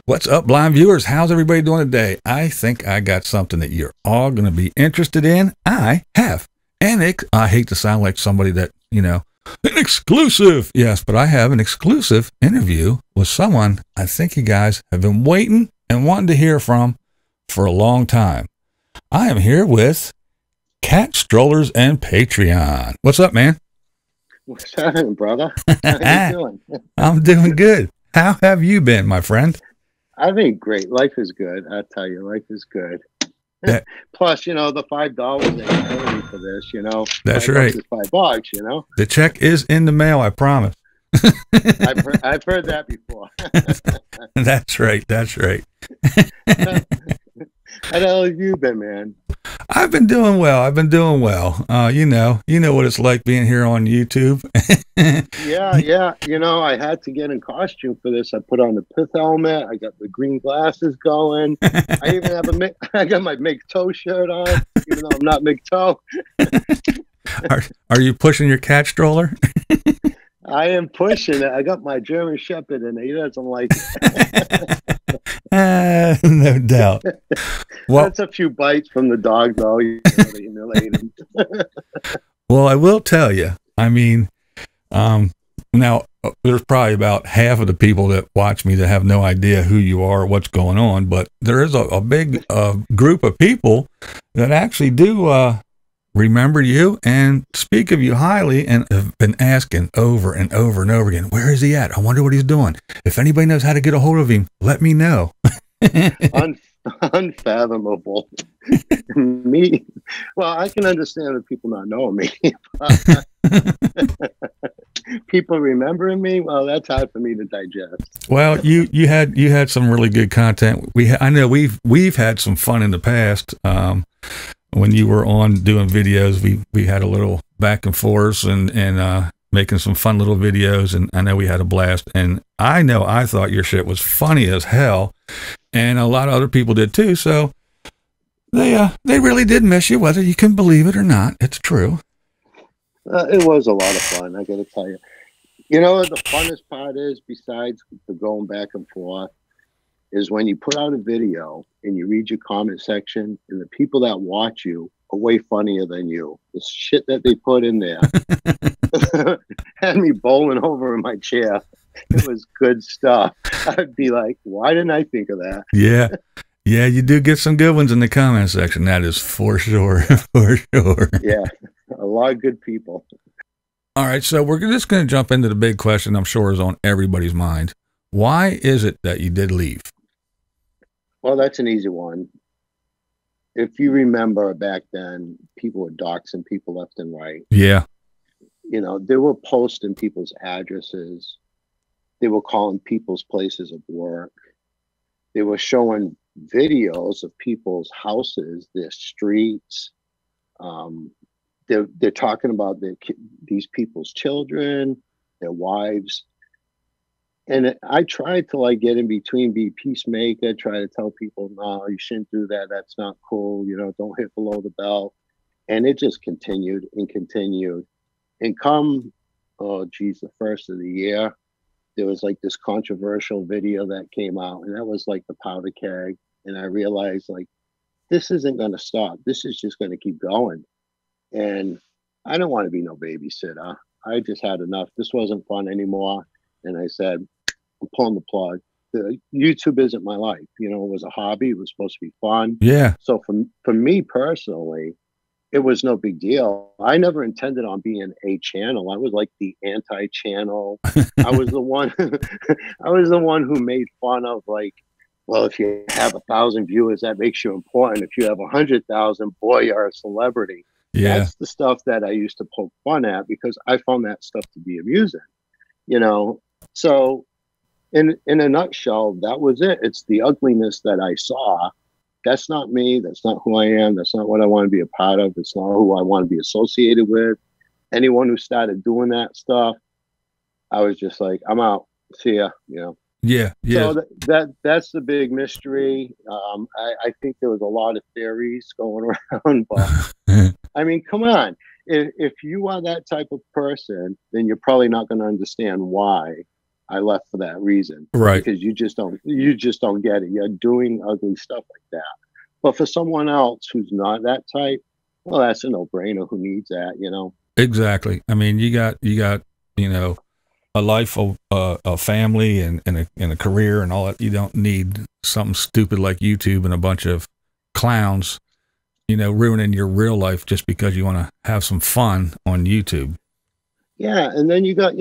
What's up, blind viewers? How's everybody doing today? I think I got something that you're all going to be interested in. I have I hate to sound like somebody that, an exclusive. Yes, but I have an exclusive interview with someone I think you guys have been waiting and wanting to hear from for a long time. I am here with Cat Strollers and Patreon. What's up, man? What's happening, brother? How you doing? I'm doing good. How have you been, my friend? I've been great. Life is good. I tell you, life is good. Plus, the $5 ain't paying for this, That's right. $5, The check is in the mail, I promise. I've heard that before. That's right. That's right. How the hell have you been, man? I've been doing well. You know what it's like being here on YouTube. Yeah. I had to get in costume for this. I put on the pith helmet. I got the green glasses going. I even have I got my McToe shirt on, even though I'm not McToe. Are you pushing your cat stroller? I am pushing it. I got my German Shepherd in it. He doesn't like it. No doubt. Well, that's a few bites from the dog, though. To humiliate him. Well, I will tell you. I mean, now there's probably about half of the people that watch me that have no idea who you are or what's going on, but there is a big group of people that actually do remember you and speak of you highly and have been asking over and over and over again, where is he at? I wonder what he's doing. If anybody knows how to get a hold of him, let me know. Unfathomable. Me. Well, I can understand the people not knowing me. People remembering me, well, that's hard for me to digest. Well, you had some really good content. I know we've had some fun in the past. When you were on doing videos, we had a little back and forth and making some fun little videos, and I know we had a blast. And I thought your shit was funny as hell, and a lot of other people did too. So they really did miss you, whether you can believe it or not. It's true. It was a lot of fun, I got to tell you. The funnest part is, besides the going back and forth, is when you put out a video and you read your comment section, and the people that watch you are way funnier than you. The shit that they put in there had me bowling over in my chair. It was good stuff. I'd be like, why didn't I think of that? Yeah, you do get some good ones in the comment section. That is for sure. For sure. Yeah, a lot of good people. All right, so we're just going to jump into the big question I'm sure is on everybody's mind. Why is it that you did leave? Well, that's an easy one. If you remember back then, people were doxing people left and right. Yeah. They were posting people's addresses. They were calling people's places of work. They were showing videos of people's houses, their streets. They're talking about these people's children, their wives. And I tried to get in between, be peacemaker, try to tell people, no, you shouldn't do that. That's not cool. Don't hit below the belt. And it just continued and continued. And come, the first of the year, there was this controversial video that came out, and that was the powder keg. And I realized this isn't going to stop. This is just going to keep going. And I don't want to be no babysitter. I just had enough. This wasn't fun anymore. And I said, I'm pulling the plug. The YouTube isn't my life. It was a hobby. It was supposed to be fun. Yeah. So for me personally, it was no big deal. I never intended on being a channel. I was the anti-channel. I was the one. I was the one who made fun of well, if you have 1,000 viewers, that makes you important. If you have 100,000, boy, you're a celebrity. Yeah. That's the stuff that I used to poke fun at because I found that stuff to be amusing. So in a nutshell, that was it. It's the ugliness that I saw. That's not me. That's not who I am. That's not what I want to be a part of. It's not who I want to be associated with. Anyone who started doing that stuff, I was just like, I'm out. See ya. Yeah. So that's the big mystery. I think there was a lot of theories going around, but I mean, come on. If you are that type of person, then you're probably not going to understand why I left for that reason. Right. Because you just don't get it. You're doing ugly stuff like that. But for someone else who's not that type, well, that's a no-brainer. Who needs that, you know? Exactly. I mean, you got, you know, a life, a family, and a career and all that. You don't need something stupid like YouTube and a bunch of clowns, you know, ruining your real life just because you want to have some fun on YouTube. Yeah, and then you got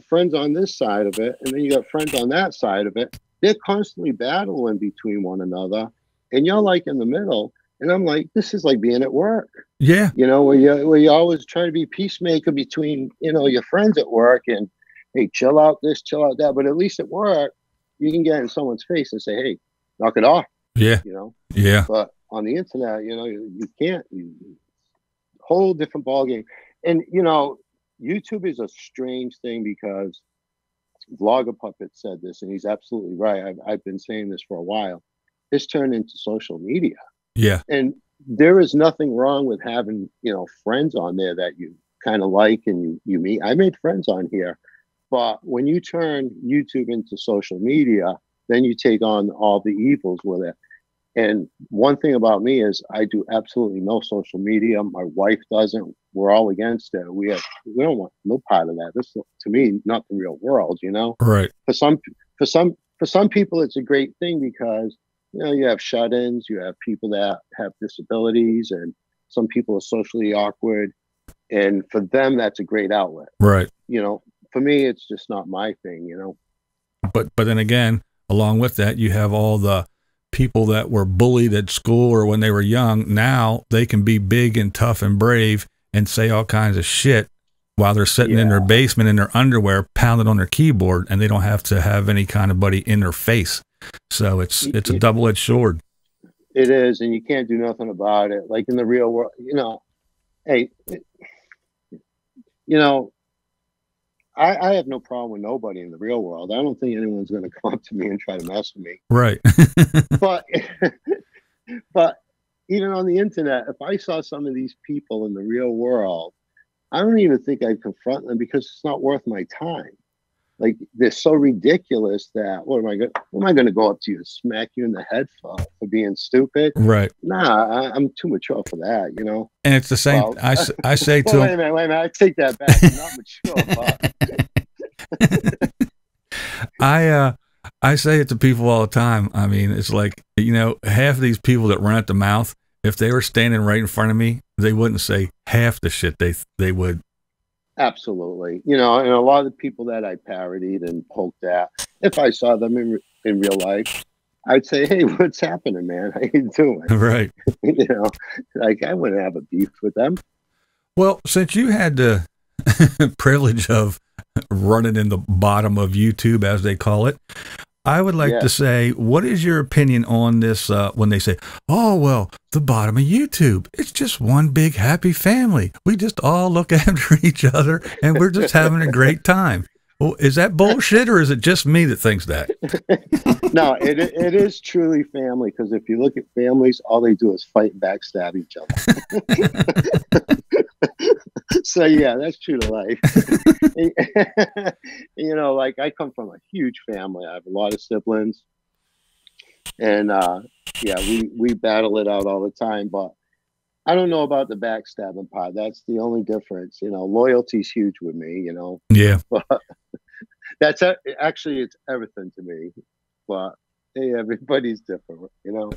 friends on this side of it, and then you got friends on that side of it. They're constantly battling between one another, and you're like in the middle. And I'm like, this is like being at work. Yeah. You know, where you always try to be peacemaker between, you know, your friends at work and, hey, chill out this, chill out that. But at least at work, you can get in someone's face and say, hey, knock it off. Yeah. You know. Yeah. But on the internet, you know, you can't. Whole different ballgame. And you know, YouTube is a strange thing because Vlogger Puppet said this, and he's absolutely right. I've been saying this for a while. It's turned into social media. Yeah. And there is nothing wrong with having, you know, friends on there that you kind of like and you meet. I made friends on here, but when you turn YouTube into social media, then you take on all the evils with it. And one thing about me is I do absolutely no social media. My wife doesn't. We're all against it. We don't want no part of that. This, to me, not the real world, you know? Right. For some people, it's a great thing because, you know, you have shut-ins, you have people that have disabilities, and some people are socially awkward. And for them, that's a great outlet. Right. You know, for me, it's just not my thing, you know? But then again, along with that, you have all the people that were bullied at school or when they were young. Now they can be big and tough and brave and say all kinds of shit while they're sitting in their basement in their underwear, pounding on their keyboard, and they don't have to have any kind of buddy in their face. So it's a double-edged sword. It is, and you can't do nothing about it. Like in the real world, you know, hey, you know, I have no problem with nobody in the real world. I don't think anyone's going to come up to me and try to mess with me. Right. but even on the internet, if I saw some of these people in the real world, I don't even think I'd confront them because it's not worth my time. Like, they're so ridiculous that what am I going to go up to you and smack you in the head for being stupid? Right. Nah, I'm too mature for that, you know. And it's the same. Well, I say to wait a minute. I take that back. I'm not mature, but I say it to people all the time. I mean, it's like, you know, half of these people that run at the mouth, if they were standing right in front of me, they wouldn't say half the shit they would. Absolutely. You know, and a lot of the people that I parodied and poked at, if I saw them in real life, I'd say, hey, what's happening, man? How you doing? Right. You know, like, I wouldn't have a beef with them. Well, since you had the privilege of running in the bottom of YouTube, as they call it, I would like to say, what is your opinion on this when they say, oh, well, the bottom of YouTube, it's just one big happy family. We just all look after each other and we're just having a great time. Well, is that bullshit or is it just me that thinks that? No, it is truly family, because if you look at families, all they do is fight and backstab each other. So yeah, that's true to life. You know, like, I come from a huge family. I have a lot of siblings, and we battle it out all the time. But I don't know about the backstabbing part. That's the only difference. You know, loyalty's huge with me. You know. Yeah. But that's actually, it's everything to me. But hey, everybody's different. You know.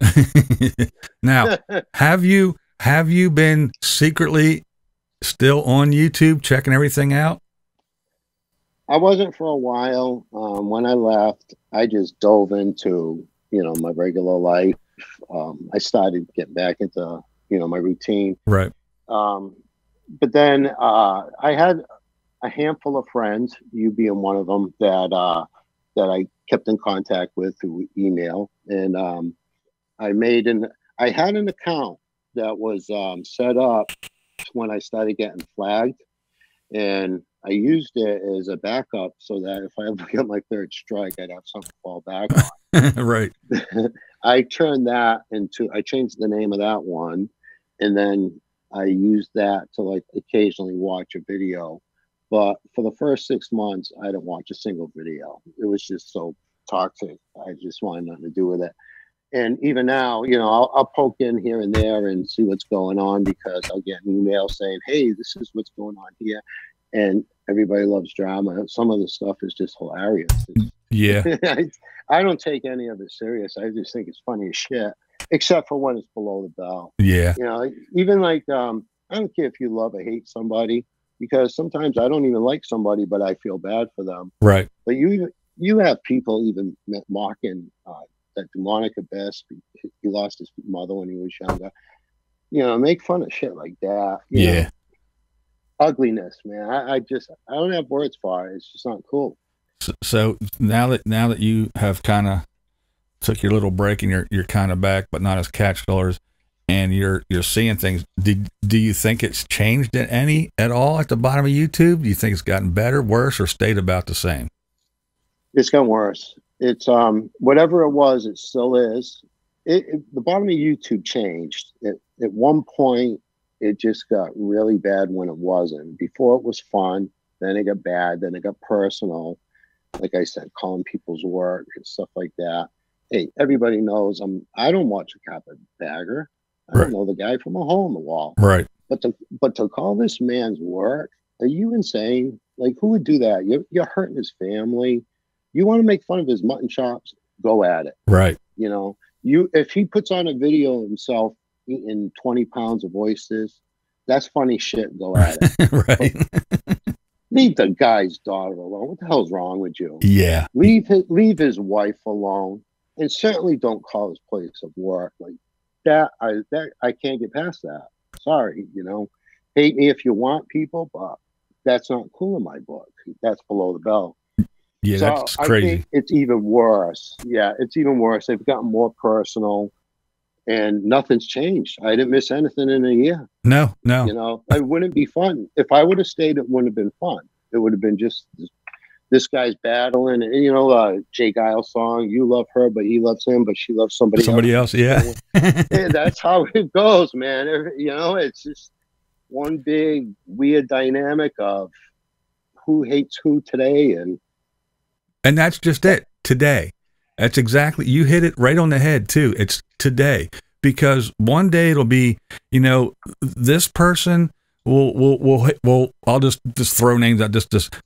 Now, have you been secretly still on YouTube checking everything out? I wasn't for a while. When I left, I just dove into, you know, my regular life. I started getting back into, you know, my routine. Right. But then I had a handful of friends, you being one of them, that I kept in contact with through email, and I had an account that was set up when I started getting flagged, and I used it as a backup so that if I ever get my third strike, I'd have something to fall back on. Right. I turned that into, I changed the name of that one, and then I used that to, like, occasionally watch a video. But for the first 6 months, I didn't watch a single video. It was just so toxic. I just wanted nothing to do with it. And even now, you know, I'll poke in here and there and see what's going on, because I'll get an email saying, hey, this is what's going on here. And everybody loves drama. Some of the stuff is just hilarious. Yeah. I don't take any of it serious. I just think it's funny as shit, except for when it's below the belt. Yeah. You know, even like, I don't care if you love or hate somebody, because sometimes I don't even like somebody, but I feel bad for them. Right. But you have people even mocking that demonic abyss. He lost his mother when he was younger. You know, make fun of shit like that. You know, ugliness, man. I don't have words for it. It's just not cool. So now that you have kind of took your little break and you're kind of back, but not as catch Strollers, and you're seeing things, do you think it's changed any at all at the bottom of YouTube? Do you think it's gotten better, worse, or stayed about the same? It's gotten worse. It's whatever it was, it still is. The bottom of YouTube changed. At one point, it just got really bad when it wasn't. Before it was fun, then it got bad, then it got personal. Like I said, calling people's work and stuff like that. Hey, everybody knows I don't watch a carpetbagger. I don't know the guy from a hole in the wall. Right. But to call this man's work, are you insane? Like, who would do that? You're hurting his family. You want to make fun of his mutton chops? Go at it. Right. You know, if he puts on a video of himself eating 20 pounds of oysters, that's funny shit. Go at it. Right. Leave the guy's daughter alone. What the hell's wrong with you? Yeah. Leave his wife alone, and certainly don't call his place of work like that. I can't get past that. Sorry, you know, hate me if you want, people, but that's not cool in my book. That's below the belt. Yeah, so that's crazy. I think it's even worse. Yeah, it's even worse. They've gotten more personal, and nothing's changed. I didn't miss anything in a year. No. You know, it wouldn't be fun. If I would have stayed, it wouldn't have been fun. It would have been just this guy's battling. And, you know, Jay Giles song, you love her, but he loves him, but she loves somebody else. Yeah. Yeah, that's how it goes, man. You know, it's just one big weird dynamic of who hates who today. And that's just it. Today. That's exactly, you hit it right on the head too. It's today, because one day it'll be, you know, this person will I'll just throw names out,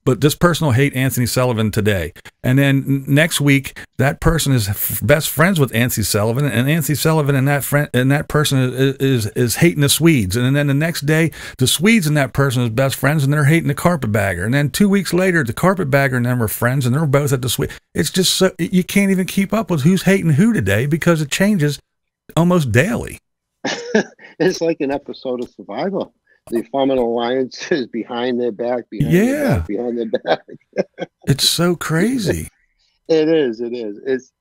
but this person will hate Anthony Sullivan today. And then next week, that person is best friends with Anthony Sullivan, and Anthony Sullivan and that person is hating the Swedes. And then the next day, the Swedes and that person is best friends, and they're hating the carpetbagger. And then 2 weeks later, the carpetbagger and them are friends, and they're both at the Swede. It's just so, you can't even keep up with who's hating who today, because it changes almost daily. It's like an episode of Survivor. They form an alliance behind their back, behind their back. It's so crazy. It is. It's,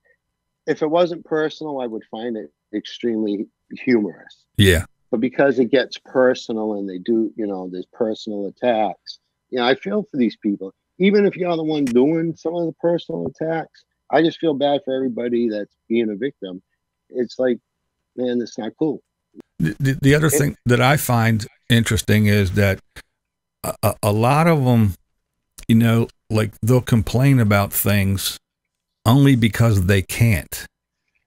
if it wasn't personal, I would find it extremely humorous. Yeah. But because it gets personal and they do, you know, there's personal attacks, you know, I feel for these people. Even if you're the one doing some of the personal attacks, I just feel bad for everybody that's being a victim. It's like, man, that's not cool. The other thing that I find interesting is that a lot of them, you know, like they'll complain about things only because they can't.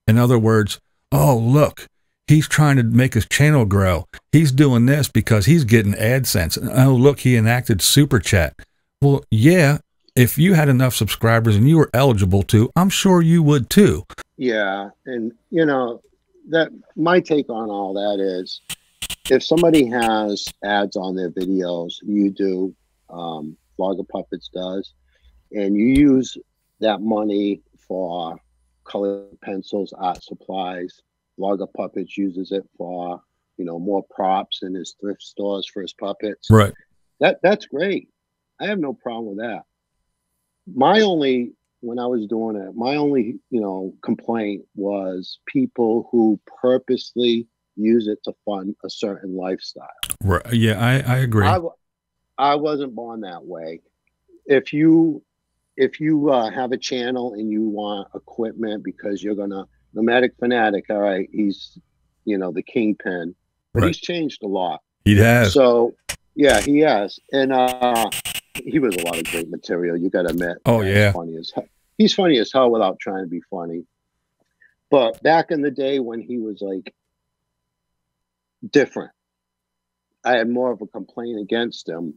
In other words, oh, look, he's trying to make his channel grow. He's doing this because he's getting AdSense. Oh, look, he enacted Super Chat. Well, yeah, if you had enough subscribers and you were eligible to, I'm sure you would too. Yeah. And, you know, that my take on all that is, if somebody has ads on their videos, you do, Vlogger Puppets does, and you use that money for colored pencils, art supplies, Vlogger Puppets uses it for, you know, more props in his thrift stores for his puppets. Right. That's great. I have no problem with that. When I was doing it, my only, you know, complaint was people who purposely use it to fund a certain lifestyle. Right. Yeah, I agree. I wasn't born that way. If you have a channel and you want equipment because you're gonna, Nomadic Fanatic, all right, he's, you know, the kingpin, but he's changed a lot. He has. So Yeah, he has. And he was a lot of great material, you gotta admit. Oh yeah. He's funny as hell without trying to be funny. But back in the day when he was like different, I had more of a complaint against him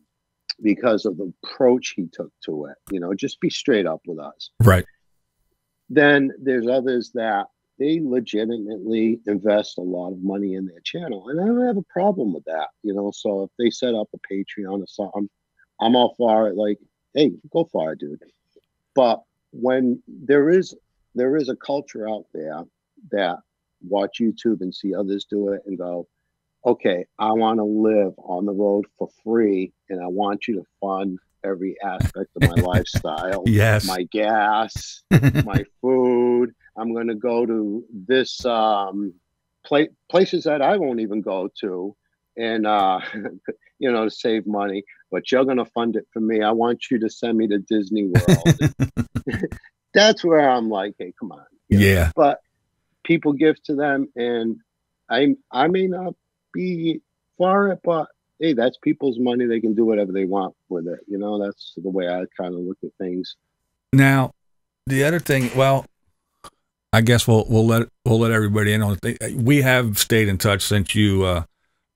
because of the approach he took to it. You know, just be straight up with us. Right. Then there's others that they legitimately invest a lot of money in their channel, and I don't have a problem with that. You know, so if they set up a Patreon or something, I'm all for it. Like, hey, go for it, dude. But when there is a culture out there that watch YouTube and see others do it and go, okay, I want to live on the road for free, and I want you to fund every aspect of my lifestyle. Yes. My gas, my food. I'm going to go to this places that I won't even go to, and you know, to save money. But you're going to fund it for me. I want you to send me to Disney World. That's where I'm like, hey, come on. Yeah. But people give to them, and I may not be for it, but hey, that's people's money. They can do whatever they want with it. You know, that's the way I kind of look at things. Now, the other thing, well, I guess we'll let everybody in on it. We have stayed in touch since you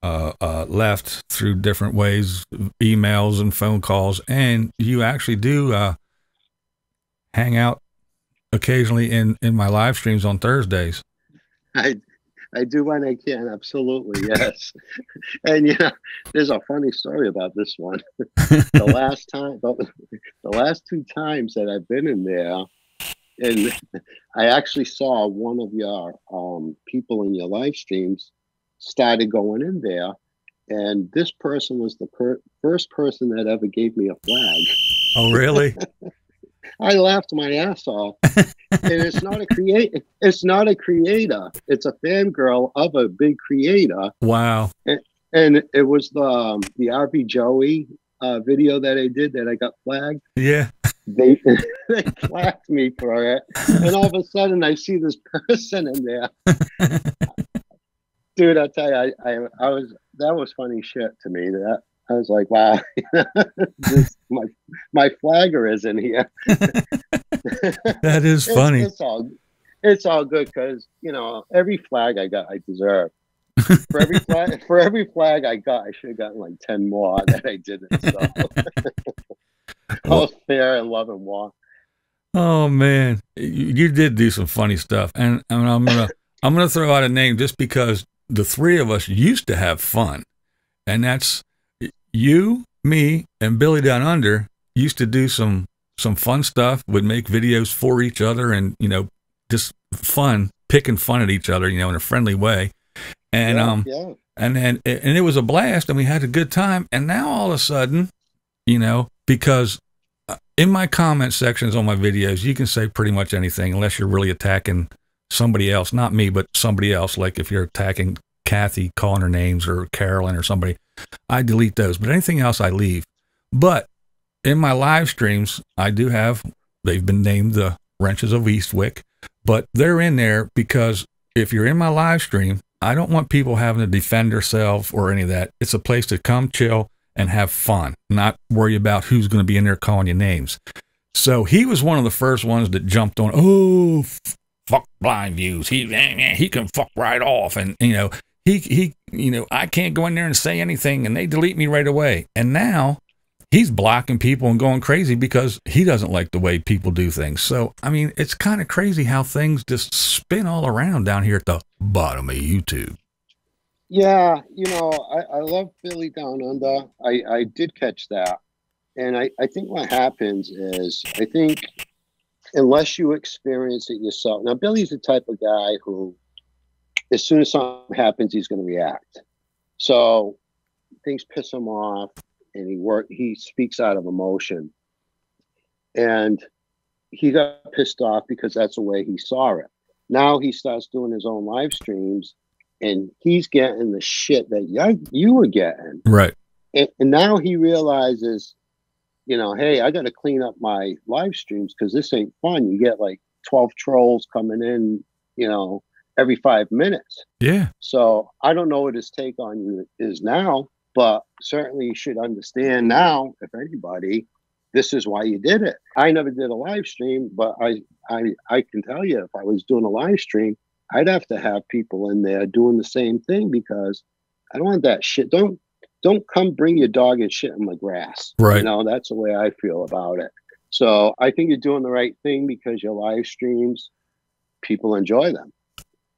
left through different ways, emails and phone calls, and you actually do hang out occasionally in my live streams on Thursdays. I do when I can, absolutely, yes. And you know, there's a funny story about this one. The last two times that I've been in there, and I actually saw one of your people in your live streams started going in there, and this person was the first person that ever gave me a flag. Oh, really? I laughed my ass off. And it's not a creator. It's not a creator. It's a fangirl of a big creator. Wow. And it was the RB Joey video that I did that I got flagged. Yeah. They flagged me for it. And all of a sudden I see this person in there. Dude, I tell you, that was funny shit to me. That I was like, wow, my flagger is in here. That is funny. It's all good because, you know, every flag I got, I deserve. For every flag I got, I should have gotten like 10 more that I didn't. So I was fair and love and walk. Oh man, you did do some funny stuff, and I'm gonna throw out a name just because the three of us used to have fun, and that's you, me, and Billy Down Under used to do some fun stuff, would make videos for each other, and, you know, just fun, picking fun at each other, you know, in a friendly way. And and it was a blast, and we had a good time. And now all of a sudden, you know, because in my comment sections on my videos, you can say pretty much anything unless you're really attacking somebody else, not me, but somebody else. Like if you're attacking Kathy, calling her names, or Carolyn or somebody, I delete those, but anything else I leave. But in my live streams, I do have, they've been named the Wrenches of Eastwick, but they're in there because if you're in my live stream, I don't want people having to defend themselves or any of that. It's a place to come chill and have fun, not worry about who's going to be in there calling you names. So he was one of the first ones that jumped on, oh, fuck BlindViews. He can fuck right off. And, you know, he, you know, I can't go in there and say anything, and they delete me right away. And now he's blocking people and going crazy because he doesn't like the way people do things. So, I mean, it's kind of crazy how things just spin all around down here at the bottom of YouTube. Yeah, you know, I love Billy Down Under. I did catch that. And I think what happens is, I think unless you experience it yourself. Now, Billy's the type of guy who, as soon as something happens, he's going to react. So things piss him off, and he speaks out of emotion. And he got pissed off because that's the way he saw it. Now he starts doing his own live streams, and he's getting the shit that you were getting. Right. And now he realizes, you know, hey, I got to clean up my live streams because this ain't fun. You get like 12 trolls coming in, you know, every 5 minutes. Yeah. So I don't know what his take on you is now, but certainly you should understand now, if anybody, this is why you did it. I never did a live stream, but I can tell you, if I was doing a live stream, I'd have to have people in there doing the same thing, because I don't want that shit. Don't come bring your dog and shit in my grass. Right. You know, that's the way I feel about it. So I think you're doing the right thing, because your live streams, people enjoy them.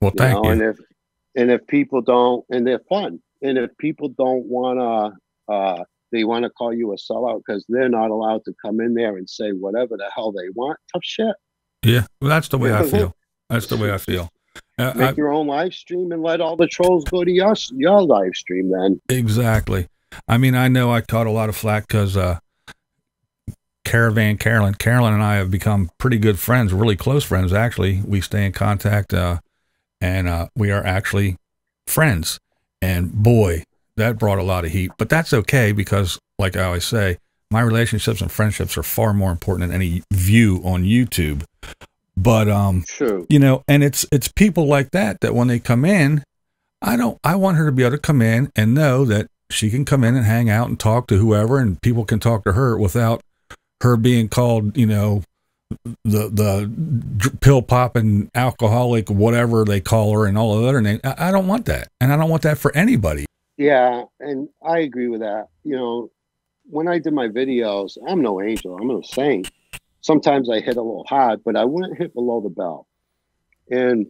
Well, thank you. And if people don't, and they're fun. And if people don't want to, they want to call you a sellout because they're not allowed to come in there and say whatever the hell they want. Tough shit. Yeah, well, that's the way I feel. That's the way I feel. Make your own live stream and let all the trolls go to your live stream then. Exactly. I mean, I know I caught a lot of flack because Carolyn and I have become pretty good friends, really close friends, actually. We stay in contact, and we are actually friends. And boy, that brought a lot of heat. But that's okay, because, like I always say, my relationships and friendships are far more important than any view on YouTube. But true. You know, and it's people like that when they come in, I want her to be able to come in and know that she can come in and hang out and talk to whoever, and people can talk to her without her being called, you know, the pill popping alcoholic, whatever they call her, and all the other names. I don't want that, and I don't want that for anybody. Yeah, and I agree with that. You know, when I did my videos, I'm no angel, I'm no saint. Sometimes I hit a little hard, but I wouldn't hit below the belt. And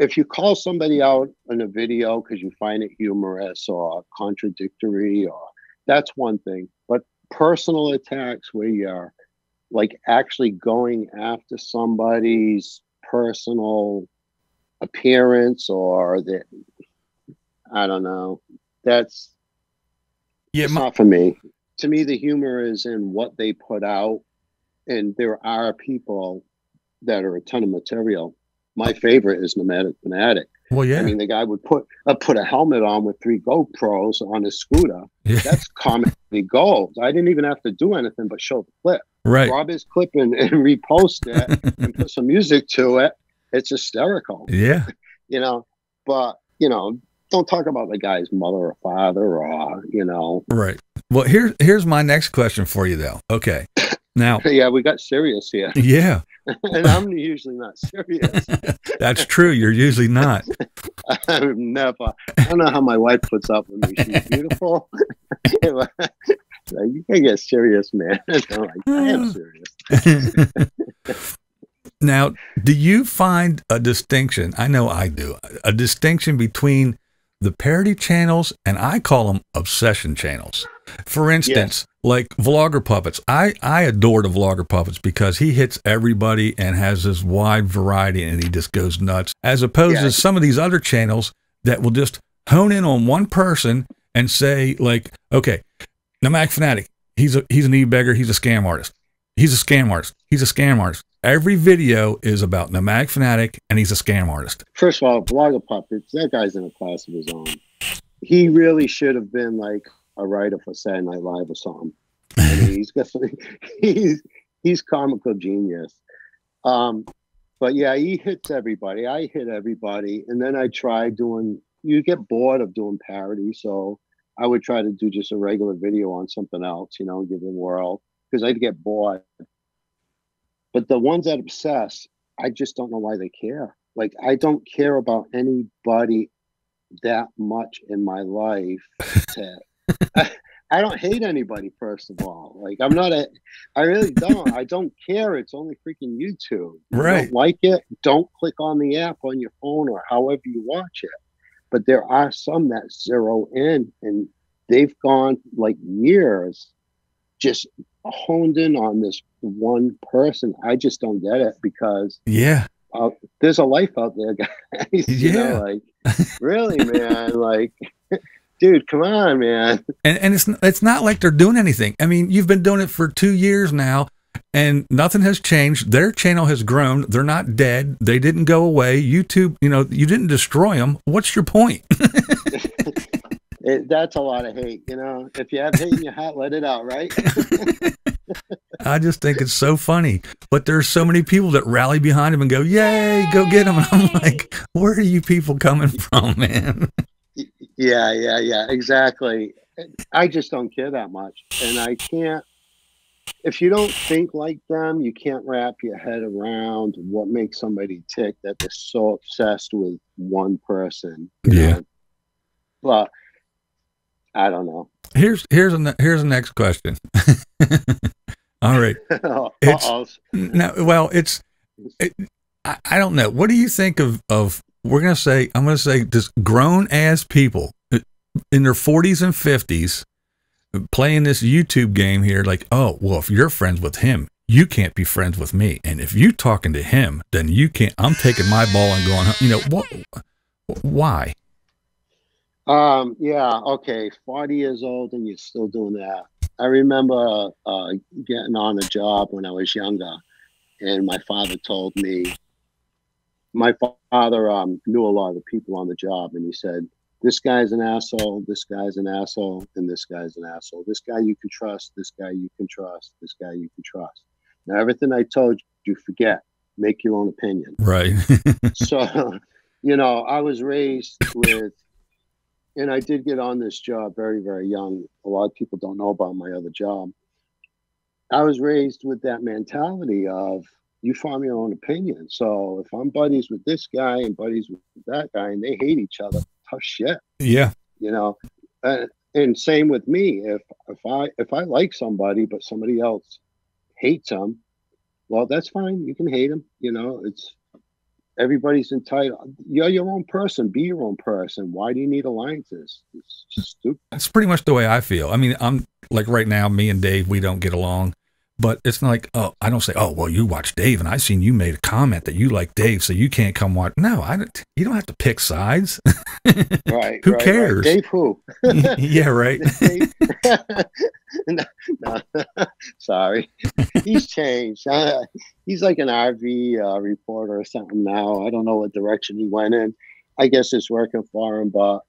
if you call somebody out in a video because you find it humorous or contradictory, or that's one thing. But personal attacks where you're like actually going after somebody's personal appearance, or that, I don't know, that's not for me. To me, the humor is in what they put out. And there are people that are a ton of material. My favorite is Nomadic Fanatic. Well, yeah. I mean, the guy would put a helmet on with 3 GoPros on his scooter. Yeah. That's comedy gold. I didn't even have to do anything but show the clip. Right. Rob his clip and repost it and put some music to it. It's hysterical. Yeah. You know, but, you know, don't talk about the guy's mother or father, or, you know. Right. Well, here's my next question for you, though. Okay. Now, yeah, we got serious here. Yeah. And I'm usually not serious. That's true. You're usually not. I'm never. I don't know how my wife puts up with me. She's beautiful. Like, you can get serious, man. I'm like, I am serious. Now, do you find a distinction? I know I do. A distinction between the parody channels, and I call them obsession channels. For instance, like Vlogger Puppets. I adore the Vlogger Puppets because he hits everybody and has this wide variety, and he just goes nuts. As opposed to some of these other channels that will just hone in on one person and say, like, okay, Nomadic Fanatic, he's an e-beggar, he's a scam artist. He's a scam artist. He's a scam artist. Every video is about Nomadic Fanatic, and he's a scam artist. First of all, Vlogger Puppets, that guy's in a class of his own. He really should have been like a writer for Saturday Night Live or something. I mean, he's comical genius. But yeah, he hits everybody. I hit everybody, and then I try doing. You get bored of doing parody, so I would try to do just a regular video on something else, you know, give the world, because I'd get bored. But the ones that obsess, I just don't know why they care. Like, I don't care about anybody that much in my life. I don't hate anybody, first of all. Like, I really don't. I don't care. It's only freaking YouTube. Right. You don't like it, don't click on the app on your phone or however you watch it. But there are some that zero in, and they've gone like years just honed in on this one person. I just don't get it, because there's a life out there, guys. You know, like, really, man, like, dude, come on, man. And it's not like they're doing anything. I mean, you've been doing it for 2 years now, and nothing has changed. Their channel has grown. They're not dead. They didn't go away. YouTube, you know, you didn't destroy them. What's your point? That's a lot of hate, you know. If you have hate in your heart, let it out, right? I just think it's so funny. But there's so many people that rally behind him and go, yay, go get him. And I'm like, where are you people coming from, man? Yeah, exactly. I just don't care that much. And I can't, if you don't think like them, you can't wrap your head around what makes somebody tick, that they're so obsessed with one person, you Yeah. know. But I don't know. Here's the next question. All right. It's now, well, I don't know. What do you think of I'm going to say this grown ass people in their 40s and 50s playing this YouTube game here, like, oh, well, if you're friends with him, you can't be friends with me. And if you talking to him, then you can't, I'm taking my ball and going, you know, what, why? Yeah, okay, 40 years old and you're still doing that. I remember getting on a job when I was younger, and my father told me, my father knew a lot of the people on the job, and he said, this guy's an asshole, this guy's an asshole, and this guy's an asshole. This guy you can trust, this guy you can trust, this guy you can trust. Now, everything I told you, forget. Make your own opinion. Right. So, you know, I was raised with, and I did get on this job very, very young. A lot of people don't know about my other job. I was raised with that mentality of, you form your own opinion. So if I'm buddies with this guy and buddies with that guy and they hate each other, tough shit. Yeah. You know, and same with me. If I like somebody but somebody else hates them, well, that's fine. You can hate them. You know, it's everybody's entitled. You're your own person. Be your own person. Why do you need alliances? It's just stupid. That's pretty much the way I feel. I mean, I'm like right now, me and Dave, we don't get along. But it's not like, oh, I don't say, oh, well, you watch Dave, and I seen you made a comment that you like Dave, so you can't come watch. No, you don't have to pick sides. Right. Who cares? Right. Dave who? Yeah, right. No, sorry. He's changed. He's like an RV reporter or something now. I don't know what direction he went in. I guess it's working for him, but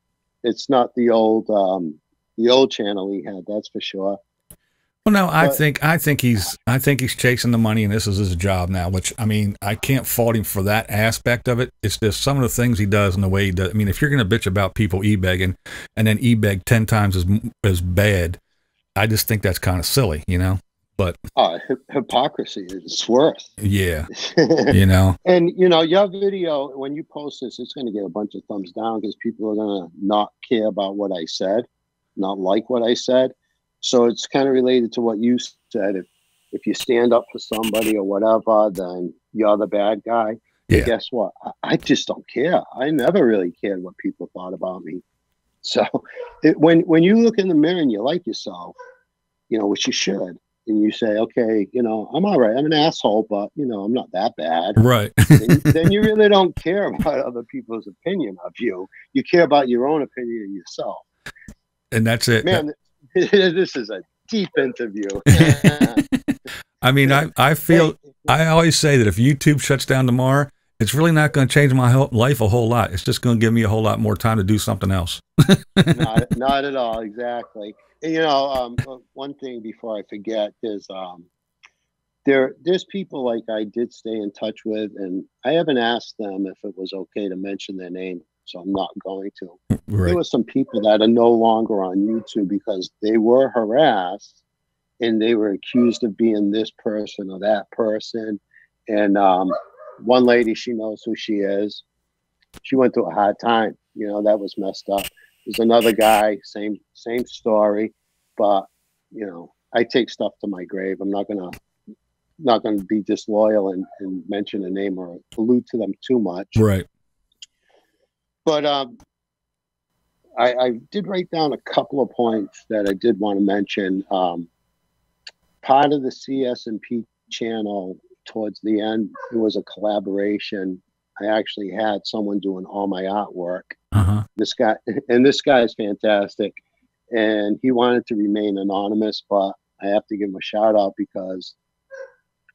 it's not the old channel he had, that's for sure. Well, no, I think he's chasing the money, and this is his job now. Which, I mean, I can't fault him for that aspect of it. It's just some of the things he does and the way he does. I mean, if you're going to bitch about people e-begging and then e-beg 10 times as bad, I just think that's kind of silly, you know. But hypocrisy is worse. Yeah, you know. And you know, your video, when you post this, it's going to get a bunch of thumbs down because people are going to not care about what I said, not like what I said. So it's kind of related to what you said. If you stand up for somebody or whatever, then you're the bad guy. Yeah. And guess what? I just don't care. I never really cared what people thought about me. So when you look in the mirror and you like yourself, you know, which you should, and you say, okay, you know, I'm all right. I'm an asshole, but, you know, I'm not that bad. Right. then you really don't care about other people's opinion of you. You care about your own opinion of yourself. And that's it. Man, this is a deep interview. I mean, I feel, I always say that if YouTube shuts down tomorrow, it's really not going to change my life a whole lot. It's just going to give me a whole lot more time to do something else. Not at all. Exactly. And, you know, one thing before I forget is there's people like I did stay in touch with, and I haven't asked them if it was okay to mention their name, so I'm not going to. Right. There were some people that are no longer on YouTube because they were harassed and they were accused of being this person or that person. And one lady, she knows who she is. She went through a hard time. You know, that was messed up. There's another guy, same story, but you know, I take stuff to my grave. I'm not gonna be disloyal and mention a name or allude to them too much. Right. But I did write down a couple of points that I did want to mention. Part of the CS&P channel towards the end, it was a collaboration. I actually had someone doing all my artwork. Uh-huh. This guy is fantastic, and he wanted to remain anonymous, but I have to give him a shout out because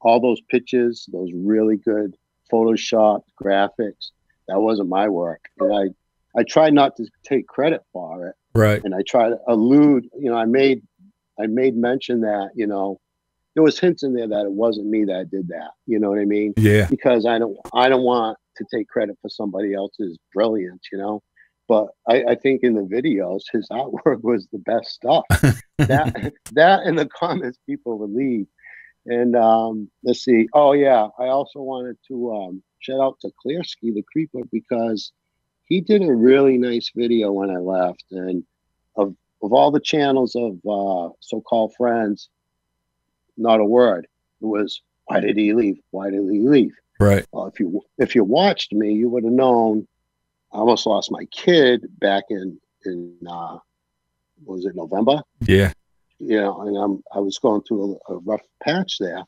all those pictures, those really good Photoshop graphics, that wasn't my work. And I tried not to take credit for it. Right. And I try to allude, you know, I made mention that, you know, there was hints in there that it wasn't me that did that. You know what I mean? Yeah. Because I don't want to take credit for somebody else's brilliance, you know. But I think in the videos, his artwork was the best stuff. That in the comments people would leave. And let's see. Oh yeah, I also wanted to shout out to Clearski the Creeper, because he did a really nice video when I left. And of all the channels of so-called friends, not a word. It was, why did he leave? Why did he leave? Right. Well, if you watched me, you would have known. I almost lost my kid back in was it November? Yeah. You know, and I was going through a rough patch there.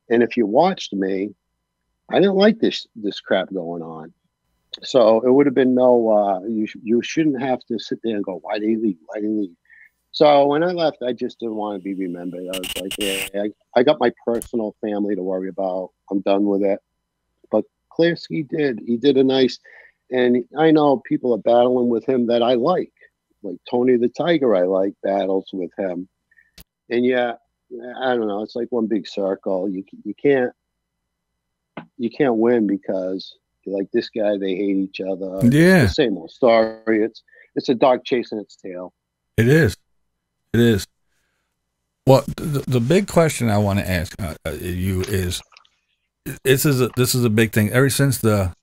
And if you watched me, I didn't like this crap going on. So it would have been no, you shouldn't have to sit there and go, why did he leave? Why did he leave? So when I left, I just didn't want to be remembered. I was like, yeah, I got my personal family to worry about. I'm done with it. But Clearski he did a nice, and I know people are battling with him that I like Tony the Tiger. I like battles with him. And yeah, I don't know. It's like one big circle. You can't win because you like this guy. They hate each other. Yeah, it's the same old story. It's a dog chasing its tail. It is. It is. Well, the big question I want to ask you is, this is a big thing. Ever since the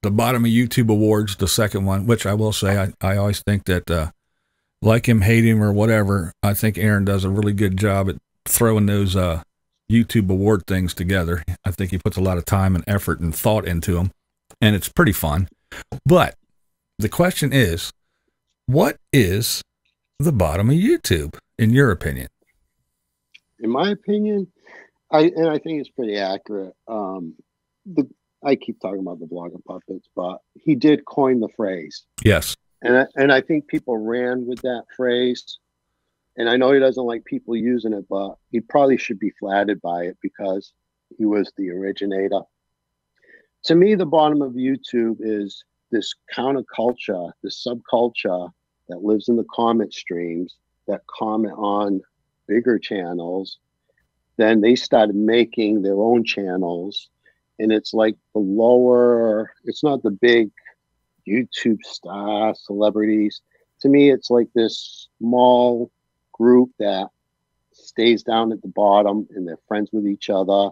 bottom of YouTube awards, the second one, which I will say, I always think that like him, hate him, or whatever, I think Aaron does a really good job at throwing those YouTube award things together. I think he puts a lot of time and effort and thought into them, and it's pretty fun. But the question is, what is the bottom of YouTube, in your opinion? In my opinion, I think it's pretty accurate. I keep talking about the Vlogger Puppets, but he did coin the phrase. Yes. And I think people ran with that phrase. And I know he doesn't like people using it, but he probably should be flattered by it because he was the originator. To me, the bottom of YouTube is this counterculture, this subculture that lives in the comment streams, that comment on bigger channels. Then they started making their own channels. And it's like it's not the big YouTube star celebrities. To me, it's like this small group that stays down at the bottom and they're friends with each other.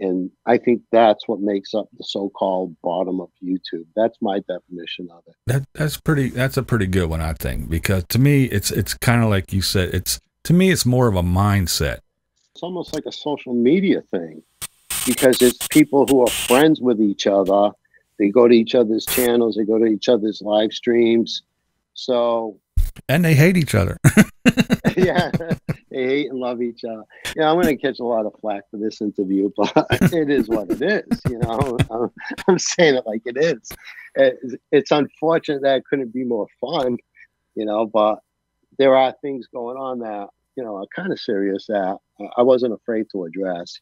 And I think that's what makes up the so-called bottom of YouTube. That's my definition of it. That's a pretty good one, I think, because to me, it's kind of like you said, to me, it's more of a mindset. It's almost like a social media thing because it's people who are friends with each other. They go to each other's channels. They go to each other's live streams. And they hate each other. Yeah, they hate and love each other. Yeah, I'm going to catch a lot of flack for this interview, but it is what it is. You know, I'm saying it like it is. It's unfortunate that it couldn't be more fun, you know, but there are things going on that, you know, are kind of serious that I wasn't afraid to address.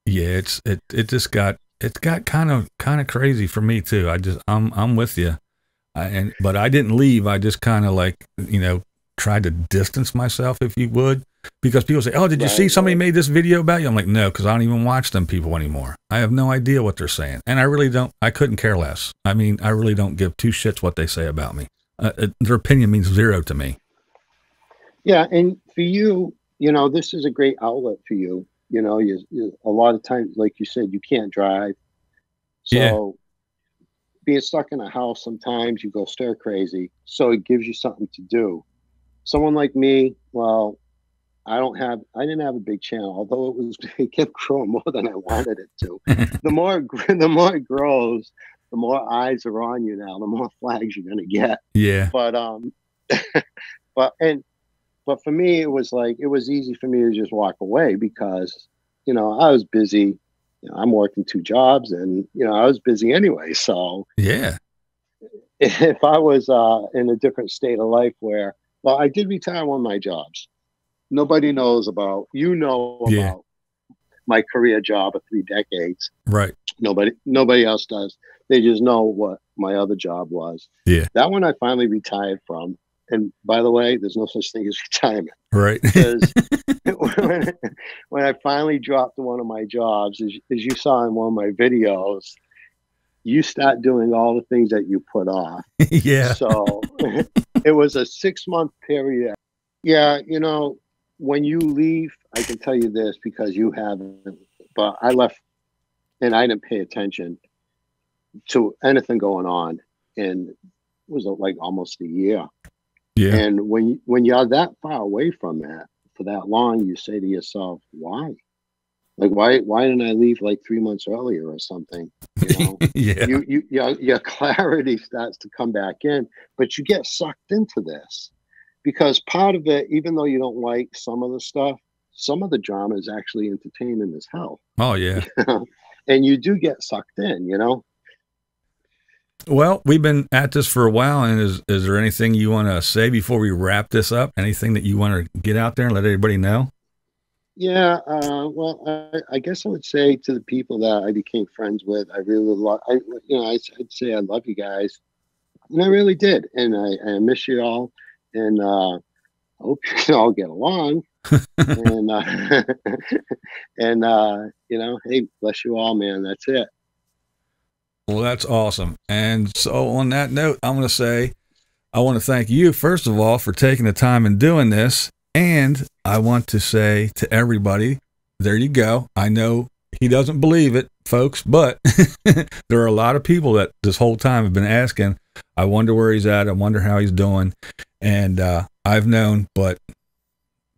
Yeah, it got kind of crazy for me too. I'm with you. But I didn't leave. I just kind of like, you know, tried to distance myself, if you would, because people say, "Oh, did you see somebody made this video about you?" I'm like, no, because I don't even watch them people anymore. I have no idea what they're saying, and I really don't. I couldn't care less. I mean, I really don't give two shits what they say about me. Their opinion means zero to me. Yeah, and for you, you know, this is a great outlet for you. You know, you a lot of times, like you said, you can't drive, so being stuck in a house, sometimes you go stir crazy. So it gives you something to do. Someone like me, well, I didn't have a big channel, although it kept growing more than I wanted it to. The more it grows, the more eyes are on you now, the more flags you're gonna get. Yeah. But but for me, it was easy for me to just walk away because, you know, I was busy. You know, I'm working 2 jobs and, you know, I was busy anyway. So yeah, if I was in a different state of life where, well, I did retire one of my jobs. Nobody knows about, about my career job of 3 decades. Right. Nobody else does. They just know what my other job was. Yeah. That one I finally retired from. And by the way, there's no such thing as retirement. Right. Because when I finally dropped one of my jobs, as you saw in one of my videos, you start doing all the things that you put off. Yeah. So it was a 6-month period. Yeah, you know, when you leave, I can tell you this because you haven't, but I left and I didn't pay attention to anything going on. And it was like almost a year. Yeah. And when you're that far away from that for that long, you say to yourself, why? Like, why didn't I leave like 3 months earlier or something? You know, Yeah. Your clarity starts to come back in, but you get sucked into this because part of it, even though you don't like some of the stuff, some of the drama is actually entertaining as hell. Oh, yeah. And you do get sucked in, you know? Well, we've been at this for a while, and is there anything you want to say before we wrap this up? Anything that you want to get out there and let everybody know? Yeah, well, I guess I would say to the people that I became friends with, I really love, I'd say I love you guys, and I really did, and I miss you all, and I hope you all get along, and hey, bless you all, man. That's it. Well, that's awesome. And so on that note, I'm going to say, I want to thank you, first of all, for taking the time and doing this. And I want to say to everybody, there you go. I know he doesn't believe it, folks, but there are a lot of people that this whole time have been asking, I wonder where he's at. I wonder how he's doing. And I've known, but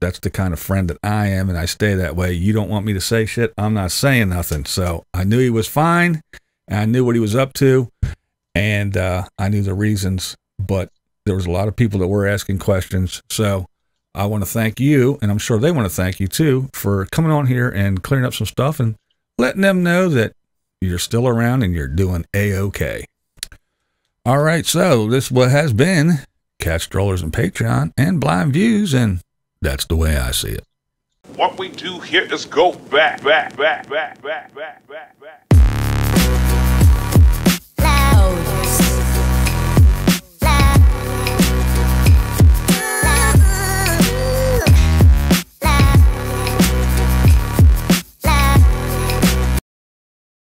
that's the kind of friend that I am, and I stay that way. You don't want me to say shit, I'm not saying nothing. So I knew he was fine. I knew what he was up to, and I knew the reasons, but there was a lot of people that were asking questions. So I want to thank you, and I'm sure they want to thank you too, for coming on here and clearing up some stuff and letting them know that you're still around and you're doing A-OK. All right, so this what has been Cat Strollers and Patreon and Blind Views, and that's the way I see it. What we do here is go back.